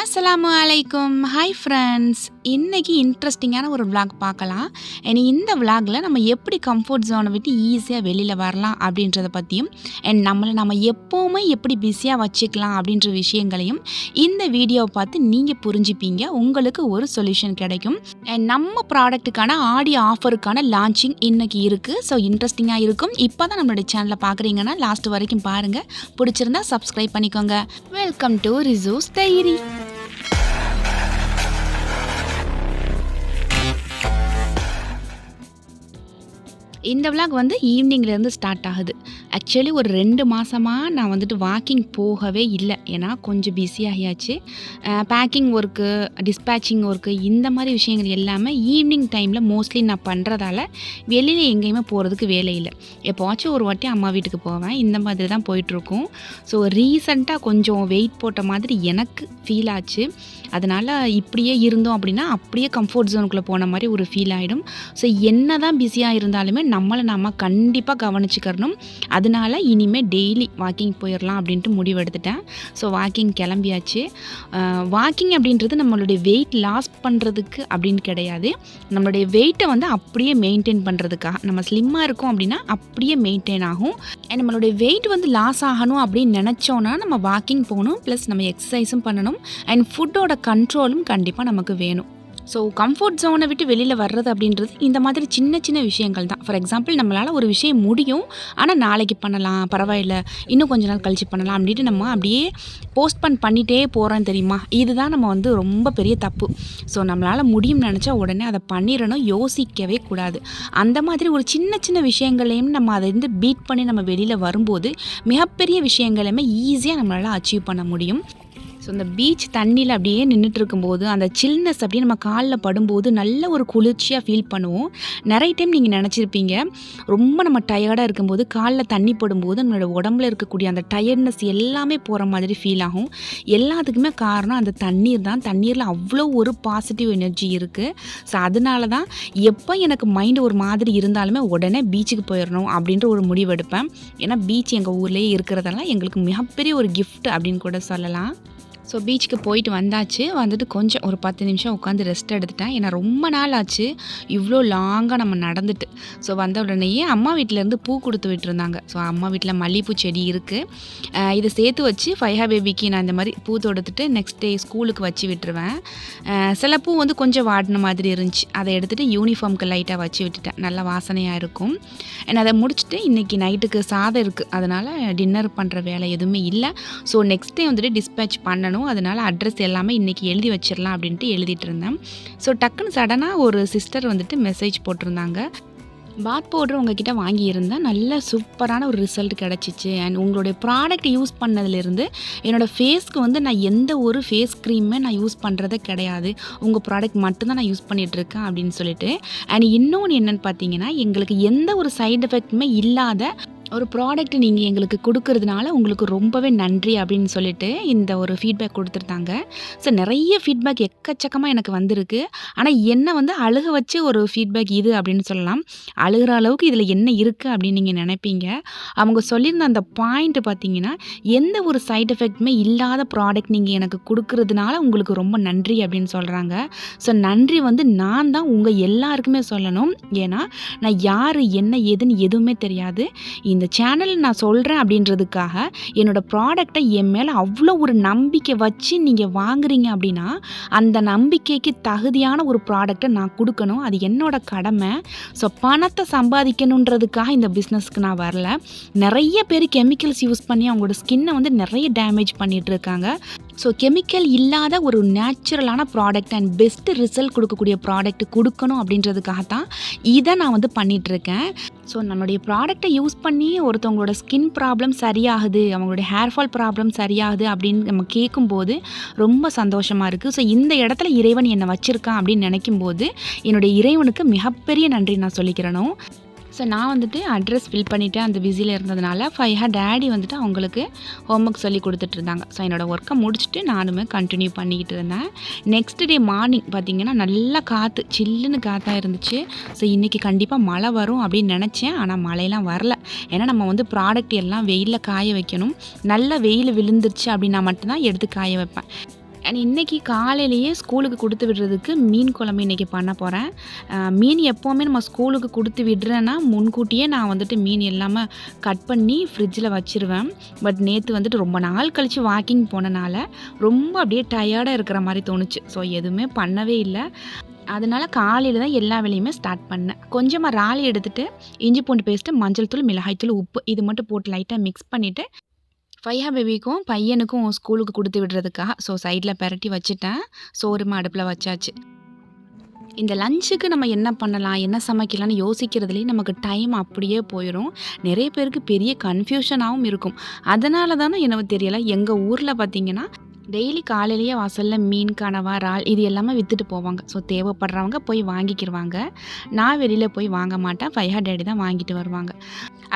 அஸ்ஸலாமு அலைக்கும். Hi friends, இன்றைக்கி இன்ட்ரெஸ்டிங்கான ஒரு விளாக் பார்க்கலாம். இந்த விளாகில் நம்ம எப்படி கம்ஃபர்ட் ஜோனை விட்டு ஈஸியாக வெளியில் வரலாம் அப்படின்றத பற்றியும் நம்மளை நம்ம எப்போவுமே எப்படி பிஸியாக வச்சுக்கலாம் அப்படின்ற விஷயங்களையும் இந்த வீடியோவை பார்த்து நீங்கள் புரிஞ்சுப்பீங்க. உங்களுக்கு ஒரு சொல்யூஷன் கிடைக்கும். நம்ம ப்ராடக்ட்டுக்கான ஆடியோ ஆஃபருக்கான லான்ச்சிங் இன்றைக்கி இருக்குது. ஸோ இன்ட்ரெஸ்டிங்காக இருக்கும். இப்போ தான் நம்மளுடைய சேனலை பார்க்குறீங்கன்னா லாஸ்ட் வரைக்கும் பாருங்கள். பிடிச்சிருந்தா சப்ஸ்கிரைப் பண்ணிக்கோங்க. வெல்கம் டு ரிசூஸ் டைரி. இந்த விளாக் ஈவினிங்லேருந்து ஸ்டார்ட் ஆகுது. ஆக்சுவலி ஒரு 2 மாதமாக நான் வாக்கிங் போகவே இல்லை. ஏன்னா கொஞ்சம் பிஸியாகியாச்சு. பேக்கிங் ஒர்க்கு, டிஸ்பேச்சிங் ஒர்க்கு, இந்த மாதிரி விஷயங்கள் எல்லாமே ஈவினிங் டைமில் மோஸ்ட்லி நான் பண்ணுறதால வெளியில் எங்கேயுமே போகிறதுக்கு வேலை இல்லை. எப்போவாச்சும் ஒரு வாட்டி அம்மா வீட்டுக்கு போவேன். இந்த மாதிரி தான் போயிட்டுருக்கோம். ஸோ ரீசண்டாக கொஞ்சம் வெயிட் போட்ட மாதிரி எனக்கு ஃபீல் ஆச்சு. அதனால் இப்படியே இருந்தோம் அப்படின்னா அப்படியே கம்ஃபர்ட் ஜோனுக்குள்ளே போன மாதிரி ஒரு ஃபீல் ஆகிடும். ஸோ என்ன தான் பிஸியாக இருந்தாலுமே நம்மளை நம்ம கண்டிப்பாக கவனிச்சுக்கணும். அதனால இனிமேல் டெய்லி வாக்கிங் போயிடலாம் அப்படின்ட்டு முடிவெடுத்துட்டேன். ஸோ வாக்கிங் கிளம்பியாச்சு. வாக்கிங் அப்படின்றது நம்மளுடைய வெயிட் லாஸ் பண்ணுறதுக்கு அப்படின்னு கிடையாது. நம்மளுடைய வெயிட்டை அப்படியே மெயின்டைன் பண்ணுறதுக்காக. நம்ம ஸ்லிம்மாக இருக்கோம் அப்படின்னா அப்படியே மெயின்டைன் ஆகும். நம்மளுடைய வெயிட் லாஸ் ஆகணும் அப்படின்னு நினச்சோன்னா நம்ம வாக்கிங் போகணும். ப்ளஸ் நம்ம எக்ஸசைஸும் பண்ணணும். அண்ட் ஃபுட்டோட கண்ட்ரோலும் கண்டிப்பாக நமக்கு வேணும். ஸோ கம்ஃபர்ட் ஜோனை விட்டு வெளியில் வர்றது அப்படின்றது இந்த மாதிரி சின்ன சின்ன விஷயங்கள் தான். ஃபார் எக்ஸாம்பிள், நம்மளால் ஒரு விஷயம் முடியும், ஆனால் நாளைக்கு பண்ணலாம், பரவாயில்ல, இன்னும் கொஞ்ச நாள் கழிச்சு பண்ணலாம் அப்படின்ட்டு நம்ம அப்படியே போஸ்ட்போன் பண்ணிகிட்டே போகிறோம் தெரியுமா? இதுதான் நம்ம ரொம்ப பெரிய தப்பு. ஸோ நம்மளால் முடியும்னு நினச்சா உடனே அதை பண்ணிடணும், யோசிக்கவே கூடாது. அந்த மாதிரி ஒரு சின்ன சின்ன விஷயங்களையும் நம்ம அதை பீட் பண்ணி நம்ம வெளியில் வரும்போது மிகப்பெரிய விஷயங்களையுமே ஈஸியாக நம்மளால் அச்சீவ் பண்ண முடியும். ஸோ இந்த பீச் தண்ணியில் அப்படியே நின்றுட்டு இருக்கும்போது அந்த சில்னஸ் அப்படியே நம்ம காலில் படும்போது நல்ல ஒரு குளிர்ச்சியாக ஃபீல் பண்ணுவோம். நிறைய டைம் நீங்கள் நினச்சிருப்பீங்க, ரொம்ப நம்ம டயர்டாக இருக்கும்போது காலில் தண்ணி படும்போது நம்மளோட உடம்புல இருக்கக்கூடிய அந்த டயர்ட்னஸ் எல்லாமே போகிற மாதிரி ஃபீல் ஆகும். எல்லாத்துக்குமே காரணம் அந்த தண்ணீர் தான். தண்ணீரில் அவ்வளோ ஒரு பாசிட்டிவ் எனர்ஜி இருக்குது. ஸோ அதனால தான் எப்போ எனக்கு மைண்டு ஒரு மாதிரி இருந்தாலுமே உடனே பீச்சுக்கு போயிடணும் அப்படின்ற ஒரு முடிவு எடுப்பேன். ஏன்னா பீச் எங்கள் ஊர்லேயே இருக்கிறதெல்லாம் எங்களுக்கு மிகப்பெரிய ஒரு கிஃப்ட் அப்படின்னு கூட சொல்லலாம். ஸோ பீச்சுக்கு போயிட்டு வந்துட்டு கொஞ்சம் ஒரு 10 நிமிஷம் உட்காந்து ரெஸ்ட் எடுத்துட்டேன். ஏன்னா ரொம்ப நாள் ஆச்சு இவ்வளோ லாங்காக நம்ம நடந்துட்டு. ஸோ வந்த உடனேயே அம்மா வீட்டிலேருந்து பூ கொடுத்து விட்டுருந்தாங்க. ஸோ அம்மா வீட்டில் மல்லிகைப்பூ செடி இருக்குது. இதை சேர்த்து வச்சு ஃபைஹா பேபிக்கு நான் இந்த மாதிரி பூ தொடுத்துட்டு நெக்ஸ்ட் டே ஸ்கூலுக்கு வச்சு விட்டுருவேன். சில பூ கொஞ்சம் வாடின மாதிரி இருந்துச்சு. அதை எடுத்துகிட்டு யூனிஃபார்முக்கு லைட்டாக வச்சு விட்டுட்டேன். நல்ல வாசனையாக இருக்கும். அதை முடிச்சுட்டு இன்றைக்கி நைட்டுக்கு சாதம் இருக்குது. அதனால் டின்னர் பண்ணுற வேலை எதுவுமே இல்லை. ஸோ நெக்ஸ்ட் டே டிஸ்பேச் பண்ணணும். அதனால் அட்ரஸ் எல்லாமே இன்றைக்கி எழுதி வச்சிடலாம் அப்படின்ட்டு எழுதிட்டு இருந்தேன். ஸோ டக்குன்னு சடனாக ஒரு சிஸ்டர் மெசேஜ் போட்டிருந்தாங்க. பாத் பவுடர் உங்ககிட்ட வாங்கியிருந்தேன், நல்ல சூப்பரான ஒரு ரிசல்ட் கிடச்சிச்சு. அண்ட் உங்களுடைய ப்ராடக்ட் யூஸ் பண்ணதுலேருந்து என்னோடய ஃபேஸ்க்கு நான் எந்த ஒரு ஃபேஸ் க்ரீமே நான் யூஸ் பண்ணுறதே கிடையாது, உங்கள் ப்ராடக்ட் மட்டும்தான் நான் யூஸ் பண்ணிகிட்ருக்கேன் அப்படின்னு சொல்லிட்டு. அண்ட் இன்னொன்று என்னென்னு பார்த்தீங்கன்னா, எங்களுக்கு எந்த ஒரு சைடு எஃபெக்ட்டுமே இல்லாத ஒரு ப்ராடக்ட் நீங்கள் எங்களுக்கு கொடுக்கறதுனால உங்களுக்கு ரொம்பவே நன்றி அப்படின்னு சொல்லிட்டு இந்த ஒரு ஃபீட்பேக் கொடுத்துருந்தாங்க. ஸோ நிறைய ஃபீட்பேக் எக்கச்சக்கமாக எனக்கு வந்திருக்கு. ஆனால் என்ன அழுக வச்சு ஒரு ஃபீட்பேக் இது அப்படின்னு சொல்லலாம். அழுகிற அளவுக்கு இதில் என்ன இருக்குது அப்படின்னு நீங்கள் நினைப்பீங்க. அவங்க சொல்லியிருந்த அந்த பாயிண்ட்டு பார்த்தீங்கன்னா, எந்த ஒரு சைட் எஃபெக்ட்டுமே இல்லாத ப்ராடக்ட் நீங்கள் எனக்கு கொடுக்கறதுனால உங்களுக்கு ரொம்ப நன்றி அப்படின்னு சொல்கிறாங்க. ஸோ நன்றி நான் தான் உங்கள் எல்லாருக்குமே சொல்லணும். ஏன்னா நான் யார் என்ன ஏதுன்னு எதுவுமே தெரியாது. இந்த சேனல் நான் சொல்கிறேன் அப்படின்றதுக்காக என்னோடய ப்ராடக்டை என் மேலே அவ்வளோ ஒரு நம்பிக்கை வச்சு நீங்கள் வாங்குறீங்க அப்படின்னா அந்த நம்பிக்கைக்கு தகுதியான ஒரு ப்ராடக்டை நான் கொடுக்கணும். அது என்னோட கடமை. ஸோ பணத்தை சம்பாதிக்கணுன்றதுக்காக இந்த பிஸ்னஸ்க்கு நான் வரல. நிறைய பேர் கெமிக்கல்ஸ் யூஸ் பண்ணி அவங்களோட ஸ்கின்னை நிறைய டேமேஜ் பண்ணிகிட்டு இருக்காங்க. ஸோ கெமிக்கல் இல்லாத ஒரு நேச்சுரலான ப்ராடக்ட் அண்ட் பெஸ்ட்டு ரிசல்ட் கொடுக்கக்கூடிய ப்ராடக்ட் கொடுக்கணும் அப்படின்றதுக்காக தான் இதை நான் பண்ணிகிட்ருக்கேன். ஸோ நம்மளுடைய ப்ராடக்டை யூஸ் பண்ணி ஒருத்தவங்களோட ஸ்கின் ப்ராப்ளம் சரியாகுது, அவங்களுடைய ஹேர் ஃபால் ப்ராப்ளம் சரியாகுது அப்படின்னு நம்ம கேட்கும்போது ரொம்ப சந்தோஷமாக இருக்குது. ஸோ இந்த இடத்துல இறைவன் என்னை வச்சுருக்கான் அப்படின்னு நினைக்கும்போது என்னுடைய இறைவனுக்கு மிகப்பெரிய நன்றி நான் சொல்லிக்கிறணும். ஸோ நான் அட்ரஸ் ஃபில் பண்ணிவிட்டு அந்த பிஸியில் இருந்ததுனால ஃபைஹா டேடி அவங்களுக்கு ஹோம்ஒர்க் சொல்லி கொடுத்துட்ருந்தாங்க. ஸோ என்னோடய ஒர்க்கை முடிச்சுட்டு நானுமே கண்டினியூ பண்ணிக்கிட்டு இருந்தேன். நெக்ஸ்ட் டே மார்னிங் பார்த்திங்கன்னா நல்லா காற்று, சில்லுன்னு காற்றாக இருந்துச்சு. ஸோ இன்றைக்கி கண்டிப்பாக மழை வரும் அப்படின்னு நினச்சேன். ஆனால் மழையெல்லாம் வரல. ஏன்னா நம்ம ப்ராடக்ட் எல்லாம் வெயிலில் காய வைக்கணும். நல்ல வெயில் விழுந்துருச்சு அப்படின்னா மட்டும்தான் எடுத்து காய வைப்பேன். அண்ட் இன்றைக்கி காலையிலேயே ஸ்கூலுக்கு கொடுத்து விடுறதுக்கு மீன் குழம்பு இன்றைக்கி பண்ண போகிறேன். மீன் எப்போவுமே நம்ம ஸ்கூலுக்கு கொடுத்து விடுறேன்னா முன்கூட்டியே நான் வந்துட்டு மீன் எல்லாமே கட் பண்ணி ஃப்ரிட்ஜில் வச்சுருவேன். பட் நேற்று வந்துட்டு ரொம்ப நாள் கழித்து வாக்கிங் போனனால ரொம்ப அப்படியே டயர்டாக இருக்கிற மாதிரி தோணுச்சு. ஸோ எதுவுமே பண்ணவே இல்லை. அதனால் காலையில் தான் எல்லா வேலையுமே ஸ்டார்ட் பண்ணேன். கொஞ்சமாக இறால் எடுத்துகிட்டு இஞ்சி பூண்டு பேஸ்ட்டு, மஞ்சள் தூள், மிளகாய் தூள், உப்பு இது மட்டும் போட்டு லைட்டாக மிக்ஸ் பண்ணிவிட்டு ஃபையா பேபிக்கும் பையனுக்கும் ஸ்கூலுக்கு கொடுத்து விடுறதுக்காக சைடில் பெரட்டி வச்சுட்டேன். சோறுமா அடுப்பில் வச்சாச்சு. இந்த லஞ்சுக்கு நம்ம என்ன பண்ணலாம், என்ன சமைக்கலாம்னு யோசிக்கிறதுலேயே நமக்கு டைம் அப்படியே போயிடும். நிறைய பேருக்கு பெரிய கன்ஃபியூஷனாகவும் இருக்கும். அதனால தானே எனக்கு தெரியலை, எங்கள் ஊரில் பார்த்திங்கன்னா டெய்லி காலையிலேயே வாசலில் மீன், கனவா, இறால் இது எல்லாமே விற்றுட்டு போவாங்க. தேவைப்படுறவங்க போய் வாங்கிக்கிடுவாங்க. நான் வெளியில் போய் வாங்க மாட்டேன். ஃபையா டேடி தான் வாங்கிட்டு வருவாங்க.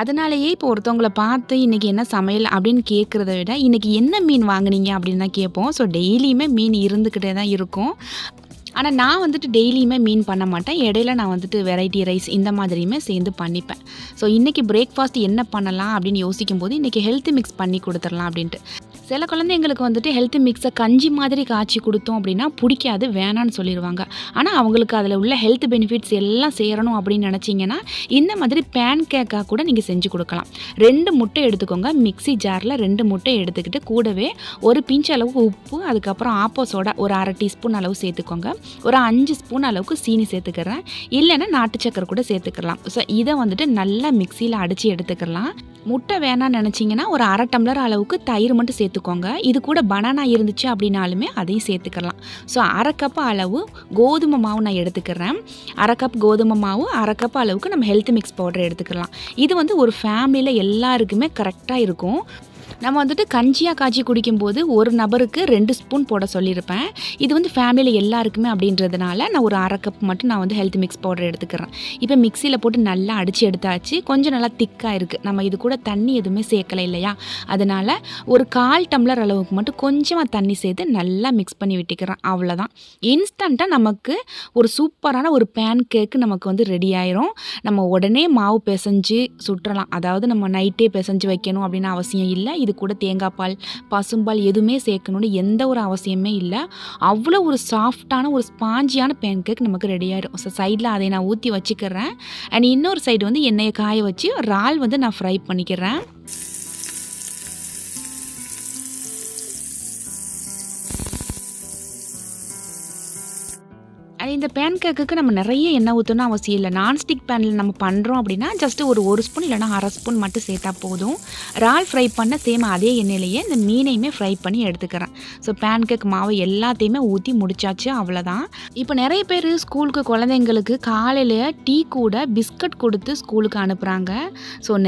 அதனாலேயே இப்போ ஒருத்தவங்களை பார்த்து இன்றைக்கி என்ன சமையல் அப்படின்னு கேட்குறத விட இன்றைக்கி என்ன மீன் வாங்கினீங்க அப்படின்னு தான் கேட்போம். டெய்லியுமே மீன் இருந்துக்கிட்டே தான் இருக்கும். ஆனால் நான் வந்துட்டு டெய்லியுமே மீன் பண்ண மாட்டேன். இடையில நான் வந்துட்டு வெரைட்டி ரைஸ் இந்த மாதிரியுமே சேர்ந்து பண்ணிப்பேன். இன்றைக்கி பிரேக்ஃபாஸ்ட் என்ன பண்ணலாம் அப்படின்னு யோசிக்கும் போது இன்றைக்கி ஹெல்த்தி மிக்ஸ் பண்ணி கொடுத்துடலாம் அப்படின்ட்டு. சில குழந்தைங்களுக்கு வந்துட்டு ஹெல்த்தி மிக்ஸை கஞ்சி மாதிரி காய்ச்சி கொடுத்தோம் அப்படின்னா பிடிக்காது, வேணான்னு சொல்லிடுவாங்க. ஆனால் அவங்களுக்கு அதில் உள்ள ஹெல்த் பெனிஃபிட்ஸ் எல்லாம் சேரணும் அப்படின்னு நினச்சிங்கன்னா இந்த மாதிரி பேன் கேக்காக கூட நீங்கள் செஞ்சு கொடுக்கலாம். 2 முட்டை எடுத்துக்கோங்க. மிக்ஸி ஜாரில் 2 முட்டை எடுத்துக்கிட்டு கூடவே ஒரு பிஞ்ச் அளவுக்கு உப்பு, அதுக்கப்புறம் ஆப்போ சோடா ஒரு 1/2 டீஸ்பூன் அளவு சேர்த்துக்கோங்க. ஒரு 5 ஸ்பூன் அளவுக்கு சீனி சேர்த்துக்கிறேன். இல்லைன்னா நாட்டு சக்கரை கூட சேர்த்துக்கலாம். இதை வந்துட்டு நல்லா மிக்சியில் அடித்து எடுத்துக்கலாம். முட்டை வேணான்னு நினச்சிங்கன்னா ஒரு 1/2 டம்ளர் அளவுக்கு தயிர் மட்டும் சேர்த்துக்கோங்க. இது கூட பனானா இருந்துச்சு அப்படின்னாலுமே அதையும் சேர்த்துக்கலாம். 1/2 கப் அளவு கோதுமை மாவு நான் எடுத்துக்கிறேன். 1/2 கப் கோதுமை மாவு, 1/2 கப் அளவுக்கு நம்ம ஹெல்த் மிக்ஸ் பவுடர் எடுத்துக்கலாம். இது வந்து ஒரு ஃபேமிலியில் எல்லாருக்குமே கரெக்டாக இருக்கும். நம்ம வந்துட்டு கஞ்சியாக காய்ச்சி குடிக்கும்போது ஒரு நபருக்கு 2 ஸ்பூன் போட சொல்லியிருப்பேன். இது வந்து ஃபேமிலியில் எல்லாருக்குமே அப்படின்றதுனால நான் ஒரு 1/2 கப் மட்டும் நான் வந்து ஹெல்த் மிக்ஸ் பவுடர் எடுத்துக்கிறேன். இப்போ மிக்சியில் போட்டு நல்லா அடித்து எடுத்தாச்சு. கொஞ்சம் நல்லா திக்காக இருக்குது. நம்ம இது கூட தண்ணி எதுவுமே சேர்க்கலை இல்லையா, அதனால் ஒரு 1/4 டம்ளர் அளவுக்கு மட்டும் கொஞ்சமாக தண்ணி சேர்த்து நல்லா மிக்ஸ் பண்ணி விட்டுக்கிறேன். அவ்வளோதான். இன்ஸ்டண்ட்டாக நமக்கு ஒரு சூப்பரான ஒரு பேன் கேக்கு நமக்கு வந்து ரெடி ஆயிரும். நம்ம உடனே மாவு பிசைஞ்சு சுற்றலாம். அதாவது நம்ம நைட்டே பிசைஞ்சு வைக்கணும் அப்படின்னு அவசியம் இல்லை. இது கூட தேங்காய் பால், பசும்பால் எதுவுமே சேர்க்கணும்னு எந்த ஒரு அவசியமே இல்லை. அவ்வளோ ஒரு சாஃப்டான ஒரு ஸ்பாஞ்சியான பேன் கேக் நமக்கு ரெடி ஆகிடும். சைடில் அதை நான் ஊற்றி வச்சுக்கிறேன். அண்ட் இன்னொரு சைடு வந்து எண்ணெயை காய வச்சு இறால் வந்து நான் ஃப்ரை பண்ணிக்கிறேன். இந்த பேன் கேக்குக்கு நம்ம நிறைய எண்ணெய் ஊற்றணும் அவசியம் இல்லை. நான்ஸ்டிக் பேனில் நம்ம பண்ணுறோம் அப்படின்னா ஜஸ்ட்டு ஒரு ஸ்பூன் இல்லைனா 1/2 ஸ்பூன் மட்டும் சேர்த்தா போதும். இறால் ஃப்ரை பண்ண சேம் அதே எண்ணெயிலேயே இந்த மீனையுமே ஃப்ரை பண்ணி எடுத்துக்கிறேன். பேன் கேக் மாவு எல்லாத்தையுமே ஊற்றி முடிச்சாச்சு. அவ்வளோதான். இப்போ நிறைய பேர் ஸ்கூலுக்கு குழந்தைங்களுக்கு காலையில் டீ கூட பிஸ்கட் கொடுத்து ஸ்கூலுக்கு அனுப்புகிறாங்க.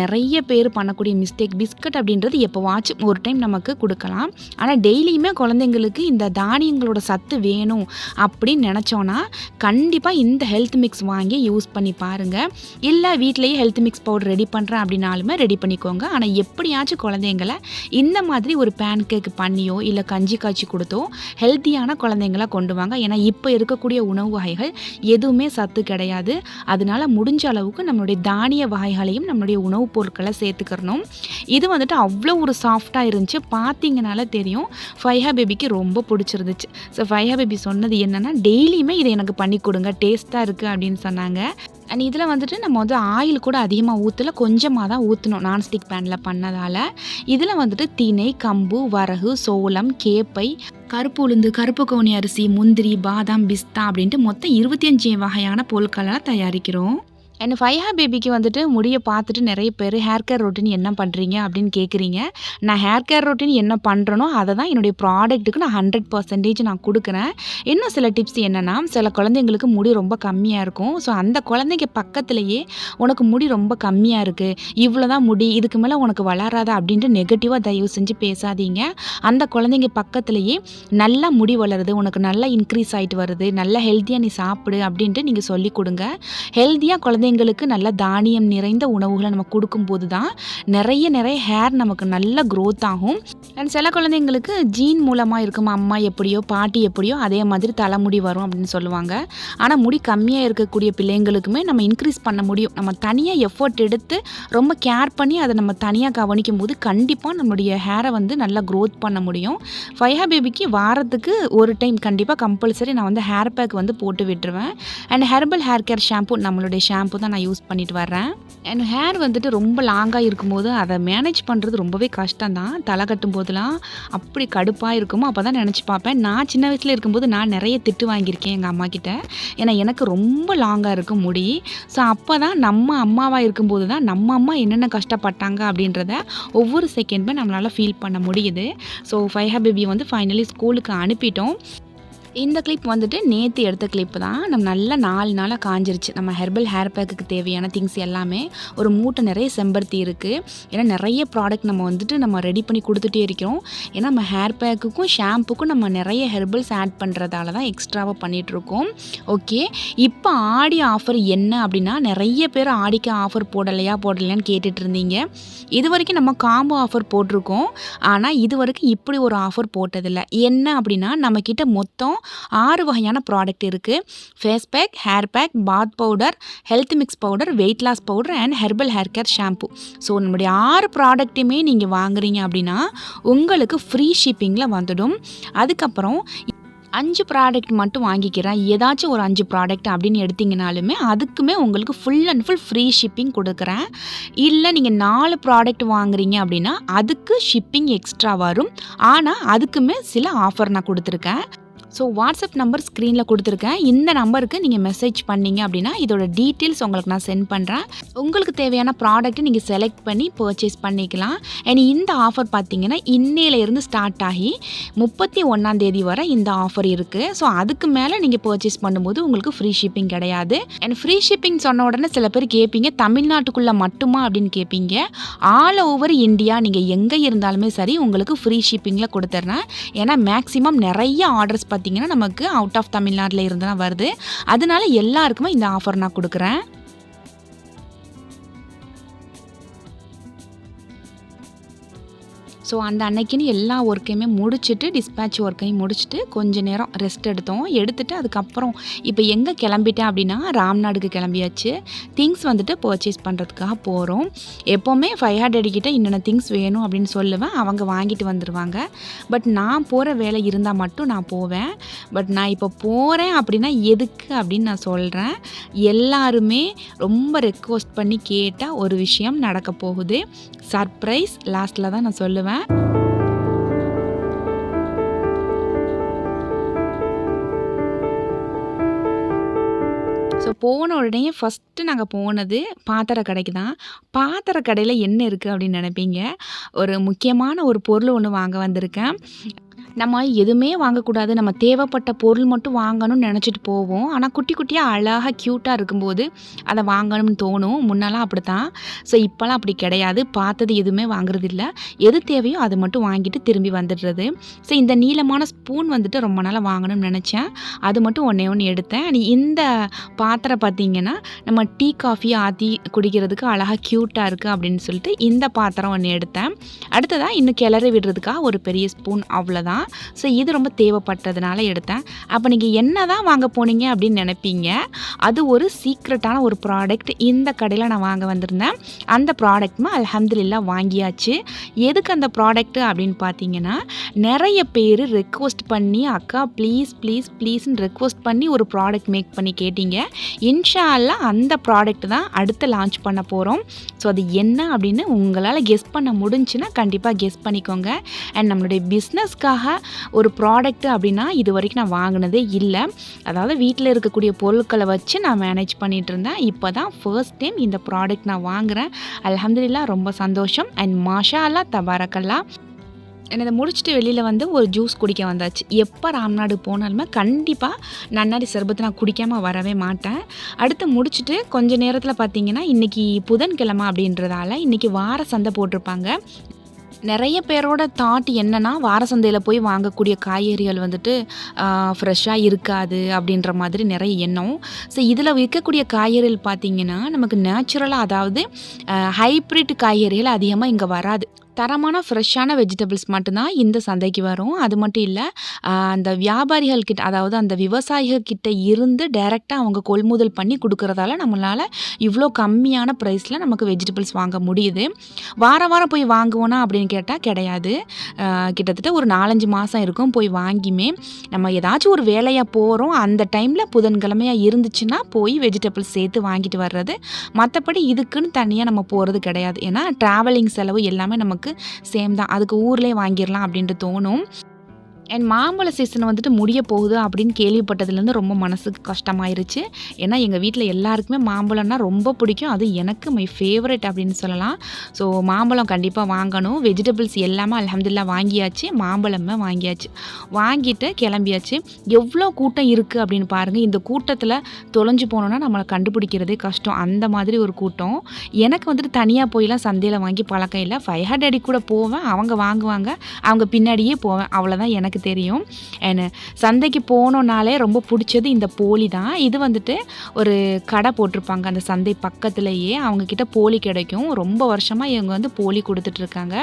நிறைய பேர் பண்ணக்கூடிய மிஸ்டேக், பிஸ்கட் அப்படின்றது எப்போவாச்சும் ஒரு டைம் நமக்கு கொடுக்கலாம். ஆனால் டெய்லியுமே குழந்தைங்களுக்கு இந்த தானியங்களோட சத்து வேணும் அப்படின்னு நினச்சோன்னா கண்டிப்பாக இந்த ஹெல்த் மிக்ஸ் வாங்கி யூஸ் பண்ணி பாருங்கள். இல்லை வீட்டிலேயே ஹெல்த் மிக்ஸ் பவுடர் ரெடி பண்ணுறேன் அப்படின்னாலுமே ரெடி பண்ணிக்கோங்க. ஆனால் எப்படியாச்சும் குழந்தைங்களை இந்த மாதிரி ஒரு பேன் கேக் பண்ணியோ இல்லை கஞ்சி காய்ச்சி கொடுத்தோ ஹெல்த்தியான குழந்தைங்கள கொண்டு வாங்க. ஏன்னா இப்போ இருக்கக்கூடிய உணவு வகைகள் எதுவுமே சத்து கிடையாது. அதனால முடிஞ்ச அளவுக்கு நம்மளுடைய தானிய வகைகளையும் நம்மளுடைய உணவுப் பொருட்களை சேர்த்துக்கிறணும். இது வந்துட்டு அவ்வளோ ஒரு சாஃப்டாக இருந்துச்சு. பார்த்தீங்கனால தெரியும் ஃபையா பேபிக்கு ரொம்ப பிடிச்சிருந்துச்சு. ஃபையா பேபி சொன்னது என்னென்னா டெய்லியுமே இதை எனக்கு பண்ணி கொடுங்க, டேஸ்ட்டாக இருக்குது அப்படின்னு சொன்னாங்க. அண்ட் இதில் வந்துட்டு நம்ம வந்து ஆயில் கூட அதிகமாக ஊற்றல, கொஞ்சமாக தான் ஊற்றணும் நான்ஸ்டிக் பேனில் பண்ணதால். இதில் வந்துட்டு திணை, கம்பு, வரகு, சோளம், கேப்பை, கருப்பு உளுந்து, கருப்பு கவுனி அரிசி, முந்திரி, பாதாம், பிஸ்தா அப்படின்ட்டு மொத்தம் 25 வகையான பொருட்களை தயாரிக்கிறோம். அண்ட் ஃபையா பேபிக்கு வந்துட்டு முடியை பார்த்துட்டு நிறைய பேர் ஹேர் கேர் ரொட்டீன் என்ன பண்ணுறீங்க அப்படின்னு கேட்குறீங்க. நான் ஹேர் கேர் ரொட்டீன் என்ன பண்ணுறனோ அதை தான் என்னுடைய ப்ராடக்ட்டுக்கு நான் 100% நான் கொடுக்குறேன். இன்னும் சில டிப்ஸ் என்னென்னா, சில குழந்தைங்களுக்கு முடி ரொம்ப கம்மியாக இருக்கும். அந்த குழந்தைங்க பக்கத்துலேயே உனக்கு முடி ரொம்ப கம்மியாக இருக்குது, இவ்வளோ தான் முடி, இதுக்கு மேலே உனக்கு வளராதா அப்படின்ட்டு நெகட்டிவாக தயவு செஞ்சு பேசாதீங்க. அந்த குழந்தைங்க பக்கத்துலேயே நல்லா முடி வளருது, உனக்கு நல்லா இன்க்ரீஸ் ஆகிட்டு வருது, நல்லா ஹெல்த்தியாக நீ சாப்பிடு அப்படின்ட்டு நீங்கள் சொல்லி கொடுங்க. ஹெல்த்தியாக குழந்தைங்க குழந்தைங்களுக்கு நல்ல தானியம் நிறைந்த உணவுகளை நம்ம கொடுக்கும்போது தான் நிறைய ஹேர் நமக்கு நல்ல க்ரோத் ஆகும். அண்ட் சில குழந்தைங்களுக்கு ஜீன் மூலமாக இருக்கும், அம்மா எப்படியோ பாட்டி எப்படியோ அதே மாதிரி தலைமுடி வரும் அப்படின்னு சொல்லுவாங்க. ஆனால் முடி கம்மியாக இருக்கக்கூடிய பிள்ளைங்களுக்குமே நம்ம இன்க்ரீஸ் பண்ண முடியும். நம்ம தனியாக எஃபோர்ட் எடுத்து ரொம்ப கேர் பண்ணி அதை நம்ம தனியாக கவனிக்கும் போது கண்டிப்பாக நம்மளுடைய ஹேரை வந்து நல்லா க்ரோத் பண்ண முடியும். ஃபைஹா பேபிக்கு வாரத்துக்கு ஒரு டைம் கண்டிப்பாக கம்பல்சரி நான் வந்து ஹேர் பேக் வந்து போட்டு விட்டுருவேன். And herbal hair care shampoo, நம்மளுடைய ஷாம்பு தான் நான் யூஸ் பண்ணிட்டு வர்றேன். அண்ட் ஹேர் வந்துட்டு ரொம்ப லாங்காக இருக்கும்போது அதை மேனேஜ் பண்ணுறது ரொம்பவே கஷ்டம் தான். தலை கட்டும் போதெல்லாம் அப்படி கடுப்பாக இருக்குமோ அப்போ தான் நினச்சி பார்ப்பேன். நான் சின்ன வயசில் இருக்கும்போது நான் நிறைய திட்டு வாங்கியிருக்கேன் எங்கள் அம்மா கிட்ட. ஏன்னா எனக்கு ரொம்ப லாங்காக இருக்கும் முடி. ஸோ அப்போ தான் நம்ம அம்மாவாக இருக்கும்போது தான் நம்ம அம்மா என்னென்ன கஷ்டப்பட்டாங்க அப்படின்றத ஒவ்வொரு செகண்டுமே நம்மளால் ஃபீல் பண்ண முடியுது. ஸோ ஃபைஹா பேபியை வந்து ஃபைனலி ஸ்கூலுக்கு அனுப்பிட்டோம். இந்த கிளிப் வந்துட்டு நேற்று எடுத்த கிளிப் தான். நம்ம நல்லா 4 நாளாக காஞ்சிருச்சு. நம்ம ஹெர்பல் ஹேர் பேக்குக்கு தேவையான திங்ஸ் எல்லாமே ஒரு மூட்டை நிறைய செம்பருத்தி இருக்குது. ஏன்னா நிறைய ப்ராடக்ட் நம்ம வந்துட்டு நம்ம ரெடி பண்ணி கொடுத்துட்டே இருக்கிறோம். ஏன்னா நம்ம ஹேர் பேக்குக்கும் ஷாம்புக்கும் நம்ம நிறைய ஹெர்பல்ஸ் ஆட் பண்ணுறதால தான் எக்ஸ்ட்ராவாக பண்ணிகிட்ருக்கோம். ஓகே, இப்போ ஆடி ஆஃபர் என்ன அப்படின்னா, நிறைய பேர் ஆடிக்கு ஆஃபர் போடலையான்னு கேட்டுட்டு இருந்தீங்க. இது வரைக்கும் நம்ம காம்போ ஆஃபர் போட்டிருக்கோம். ஆனால் இது வரைக்கும் இப்படி ஒரு ஆஃபர் போட்டதில்லை. என்ன அப்படின்னா, நம்மக்கிட்ட மொத்தம் 6 வகையான ப்ராடக்ட் இருக்குது. Face pack, hair pack, bath powder, health mix powder, weight loss powder and herbal hair care shampoo. So நம்முடைய 6 ப்ராடக்ட்டுமே நீங்கள் வாங்குறீங்க அப்படின்னா உங்களுக்கு ஃப்ரீ ஷிப்பிங்கில் வந்துடும். அதுக்கப்புறம் 5 ப்ராடக்ட் மட்டும் வாங்கிக்கிறேன், ஏதாச்சும் ஒரு 5 ப்ராடக்ட் அப்படின்னு எடுத்திங்கனாலுமே அதுக்குமே உங்களுக்கு full and full free shipping கொடுக்குறேன். இல்லை நீங்கள் 4 ப்ராடக்ட் வாங்குறீங்க அப்படின்னா அதுக்கு ஷிப்பிங் எக்ஸ்ட்ரா வரும். ஆனால் அதுக்குமே சில ஆஃபர் நான் கொடுத்துருக்கேன். ஸோ வாட்ஸ்அப் நம்பர் ஸ்க்ரீனில் கொடுத்துருக்கேன். இந்த நம்பருக்கு நீங்கள் மெசேஜ் பண்ணிங்க அப்படின்னா இதோட டீட்டெயில்ஸ் உங்களுக்கு நான் சென்ட் பண்ணுறேன். உங்களுக்கு தேவையான ப்ராடக்ட்டை நீங்கள் செலக்ட் பண்ணி பர்ச்சேஸ் பண்ணிக்கலாம். அண்ட் இந்த ஆஃபர் பார்த்தீங்கன்னா இன்னையிலேருந்து ஸ்டார்ட் ஆகி 31ஆம் தேதி வரை இந்த ஆஃபர் இருக்குது. ஸோ அதுக்கு மேலே நீங்கள் பர்ச்சேஸ் பண்ணும்போது உங்களுக்கு ஃப்ரீ ஷிப்பிங் கிடையாது. அண்ட் ஃப்ரீ ஷிப்பிங் சொன்ன உடனே சில பேர் கேட்பீங்க, தமிழ்நாட்டுக்குள்ளே மட்டுமா அப்படின்னு கேட்பீங்க. ஆல் ஓவர் இந்தியா நீங்கள் எங்கே இருந்தாலுமே சரி உங்களுக்கு ஃப்ரீ ஷிப்பிங்கில் கொடுத்துட்றேன். ஏன்னா மேக்ஸிமம் நிறைய ஆர்டர்ஸ் பார்த்தீங்கன்னா நமக்கு அவுட் ஆஃப் தமிழ்நாட்டில் இருந்து தான் வருது. அதனால எல்லாருக்குமே இந்த ஆஃபர் நான் கொடுக்குறேன். ஸோ அந்த அன்னைக்குன்னு எல்லா ஒர்க்கையுமே முடிச்சுட்டு, டிஸ்பேட்ச் ஒர்க்கையும் முடிச்சுட்டு கொஞ்சம் நேரம் ரெஸ்ட் எடுத்துட்டு அதுக்கப்புறம் இப்போ எங்கே கிளம்பிட்டேன் அப்படின்னா ராம்நாடுக்கு கிளம்பியாச்சு. திங்ஸ் வந்துட்டு பர்ச்சேஸ் பண்ணுறதுக்காக போகிறோம். எப்போவுமே ஃபைஹா டேடி கிட்ட இன்னென்ன திங்ஸ் வேணும் அப்படின்னு சொல்லுவேன், அவங்க வாங்கிட்டு வந்துடுவாங்க. பட் நான் போகிற வேலை இருந்தால் மட்டும் நான் போவேன். பட் நான் இப்போ போகிறேன் அப்படின்னா எதுக்கு அப்படின்னு நான் சொல்கிறேன். எல்லாருமே ரொம்ப ரெக்வஸ்ட் பண்ணி கேட்டால் ஒரு விஷயம் நடக்க போகுது. சர்ப்ரைஸ் லாஸ்ட்டில் தான் நான் சொல்லுவேன். ஸோ போன உடனே ஃபஸ்ட்டு நாங்கள் போனது பாத்திர கடைக்கு தான். பாத்திர கடையில் என்ன இருக்குது அப்படின்னு நினைப்பீங்க. ஒரு முக்கியமான ஒரு பொருள் ஒன்று வாங்க வந்திருக்கேன். நம்ம எதுவுமே வாங்கக்கூடாது, நம்ம தேவைப்பட்ட பொருள் மட்டும் வாங்கணும்னு நினச்சிட்டு போவோம். ஆனால் குட்டி குட்டியாக அழகாக க்யூட்டாக இருக்கும்போது அதை வாங்கணும்னு தோணும். முன்னெல்லாம் அப்படி தான். ஸோ இப்போலாம் அப்படி கிடையாது. பார்த்தது எதுவுமே வாங்குறது இல்லை. எது தேவையோ அது மட்டும் வாங்கிட்டு திரும்பி வந்துடுறது. ஸோ இந்த நீளமான ஸ்பூன் வந்துட்டு ரொம்ப நாளாக வாங்கணும்னு நினச்சேன். அது மட்டும் ஒன்று எடுத்தேன். இந்த பாத்திரம் பார்த்திங்கன்னா நம்ம டீ காஃபி ஆற்றி குடிக்கிறதுக்கு அழகாக க்யூட்டாக இருக்குது அப்படின்னு சொல்லிட்டு இந்த பாத்திரம் ஒன்று எடுத்தேன். அடுத்ததாக இன்னும் கிளறி விடுறதுக்காக ஒரு பெரிய ஸ்பூன், அவ்வளோதான். ஸோ இது ரொம்ப தேவைப்பட்டதுனால எடுத்தேன். அப்போ நீங்கள் என்ன தான் வாங்க போனீங்க அப்படின்னு நினைப்பீங்க. அது ஒரு சீக்ரெட்டான ஒரு ப்ராடக்ட். இந்த கடையில் நான் வாங்க வந்திருந்தேன். அந்த ப்ராடக்ட்மா அல்ஹம்துலில்லாஹ் வாங்கியாச்சு. எதுக்கு அந்த ப்ராடக்ட்டு அப்படின்னு பார்த்தீங்கன்னா, நிறைய பேர் ரெக்வஸ்ட் பண்ணி அக்கா ப்ளீஸ் ப்ளீஸ் ப்ளீஸ்ன்னு ரெக்வஸ்ட் பண்ணி ஒரு ப்ராடக்ட் மேக் பண்ணி கேட்டீங்க. இன்ஷா அல்லாஹ் அந்த ப்ராடக்ட் தான் அடுத்து லான்ச் பண்ண போகிறோம். ஸோ அது என்ன அப்படின்னு உங்களால் கெஸ் பண்ண முடிஞ்சுன்னா கண்டிப்பாக கெஸ் பண்ணிக்கோங்க. அண்ட் நம்மளுடைய பிஸ்னஸ்க்காக ஒரு ப்ராடக்ட் அப்படின்னா இது வரைக்கும் நான் வாங்கினதே இல்லை. அதாவது வீட்டில் இருக்கக்கூடிய பொருட்களை வச்சு நான் மேனேஜ் பண்ணிகிட்டு இருந்தேன். இப்போ தான் ஃபர்ஸ்ட் டைம் இந்த ப்ராடக்ட் நான் வாங்குகிறேன். அல்ஹம்துலில்லாஹ் ரொம்ப சந்தோஷம். அண்ட் மாஷா அல்லாஹ் தபாரக்கல்லாஹ். இதை முடிச்சுட்டு வெளியில் வந்து ஒரு ஜூஸ் குடிக்க வந்தாச்சு. எப்போ ராம்நாடு போனாலுமே கண்டிப்பாக நன்னாரி சர்பத்து நான் குடிக்காமல் வரவே மாட்டேன். அடுத்து முடிச்சுட்டு கொஞ்சம் நேரத்தில் பார்த்தீங்கன்னா இன்றைக்கி புதன்கிழமை அப்படின்றதால இன்றைக்கி வார சந்தை போட்டிருப்பாங்க. நெறைய பேரோட தாட் என்னன்னா, வார சந்தையில போய் வாங்கக்கூடிய காய்கறிகள் வந்துட்டு ஃப்ரெஷ்ஷா இருக்காது அப்படின்ற மாதிரி நெறைய எண்ணம். ஸோ இதில விற்கக்கூடிய காய்கறிகள் பார்த்தீங்கன்னா, நமக்கு நேச்சுரலா அதாவது ஹைப்ரிட் காய்கறிகள் அதிகமா இங்க வராது. தரமான ஃப்ரெஷ்ஷான வெஜிடபிள்ஸ் மட்டும்தான் இந்த சந்தைக்கு வரும். அது மட்டும் இல்ல, அந்த வியாபாரிகள் கிட்ட அதாவது அந்த விவசாயிகள் கிட்ட இருந்து டைரக்ட்டா அவங்க கொள்முதல் பண்ணி குடுக்குறதால நம்மளால இவ்ளோ கம்மியான பிரைஸ்ல நமக்கு வெஜிடபிள்ஸ் வாங்க முடியுது. வாரம் வாரம் போய் வாங்குவோனா அப்படின்னு கேட்டா கிடையாது. கிட்டத்தட்ட ஒரு 4, 5 மாசம் இருக்கும் போய் வாங்கியுமே. நம்ம ஏதாச்சும் ஒரு வேலையா போறோம். அந்த டைம்ல புதன்கிழமையா இருந்துச்சுன்னா போய் வெஜிடபிள்ஸ் சேர்த்து வாங்கிட்டு வர்றது. மத்தபடி இதுக்குன்னு தனியா நம்ம போறது கிடையாது. ஏன்னா டிராவலிங் செலவு எல்லாமே நமக்கு சேம் தான். அதுக்கு ஊர்லயே வாங்கிரலாம் அப்படின்ட்டு தோணும். அண்ட் மாம்பழ சீசன் வந்துட்டு முடிய போகுது அப்படின்னு கேள்விப்பட்டதுலேருந்து ரொம்ப மனசுக்கு கஷ்டமாயிருச்சு. ஏன்னா எங்கள் வீட்டில் எல்லாருக்குமே மாம்பழம்னா ரொம்ப பிடிக்கும். அது எனக்கு மை ஃபேவரட் அப்படின்னு சொல்லலாம். ஸோ மாம்பழம் கண்டிப்பாக வாங்கணும். வெஜிடபிள்ஸ் எல்லாமே அல்ஹம்துலில்லாஹ் வாங்கியாச்சு. மாம்பழமே வாங்கியாச்சு. வாங்கிட்டு கிளம்பியாச்சு. எவ்வளோ கூட்டம் இருக்குது அப்படின்னு பாருங்கள். இந்த கூட்டத்தில் தொலைஞ்சு போனோன்னா நம்மளை கண்டுபிடிக்கிறதே கஷ்டம். அந்த மாதிரி ஒரு கூட்டம். எனக்கு வந்துட்டு தனியாக போயெல்லாம் சந்தையில் வாங்கி பழக்கம் இல்லை. ஃபைஹா டாடி கூட போவேன். அவங்க வாங்குவாங்க. அவங்க பின்னாடியே போவேன். அவ்வளோதான் எனக்கு தெரியும். அண்ட் சந்தைக்கு போனோம்னாலே ரொம்ப பிடிச்சது இந்த போலி தான். இது வந்துட்டு ஒரு கடை போட்டிருப்பாங்க அந்த சந்தை பக்கத்துலேயே. அவங்கக்கிட்ட போலி கிடைக்கும். ரொம்ப வருஷமாக இவங்க வந்து போலி கொடுத்துட்ருக்காங்க.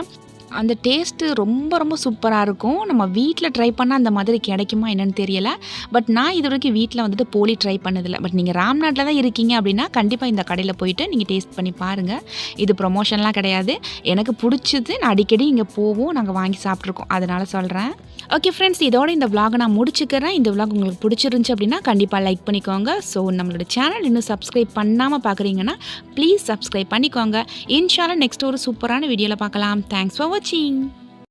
அந்த டேஸ்ட்டு ரொம்ப ரொம்ப சூப்பராக இருக்கும். நம்ம வீட்டில் ட்ரை பண்ணால் அந்த மாதிரி கிடைக்குமா என்னன்னு தெரியலை. பட் நான் இது வரைக்கும் வீட்டில் வந்துட்டு போலி ட்ரை பண்ணதில்லை. பட் நீங்கள் ராம்நாட்டில் தான் இருக்கீங்க அப்படின்னா கண்டிப்பாக இந்த கடையில் போயிட்டு நீங்கள் டேஸ்ட் பண்ணி பாருங்கள். இது ப்ரொமோஷன்லாம் கிடையாது. எனக்கு பிடிச்சது. நான் அடிக்கடி இங்கே போவோம். நாங்கள் வாங்கி சாப்பிட்ருக்கோம். அதனால் சொல்கிறேன். ஓகே ஃப்ரெண்ட்ஸ், இதோட இந்த விலாகை நான் முடிச்சுக்கிறேன். இந்த விலாக் உங்களுக்கு பிடிச்சிருந்துச்சி அப்படின்னா கண்டிப்பாக லைக் பண்ணிக்கோங்க. ஸோ நம்மளோட சேனல் இன்னும் சப்ஸ்கிரைப் பண்ணாமல் பார்க்குறீங்கன்னா ப்ளீஸ் சப்ஸ்கிரைப் பண்ணிக்கோங்க. இன்ஷால்லா நெக்ஸ்ட் ஒரு சூப்பரான வீடியோவில் பார்க்கலாம். தேங்க்ஸ் ஃபார் வாட்சிங்.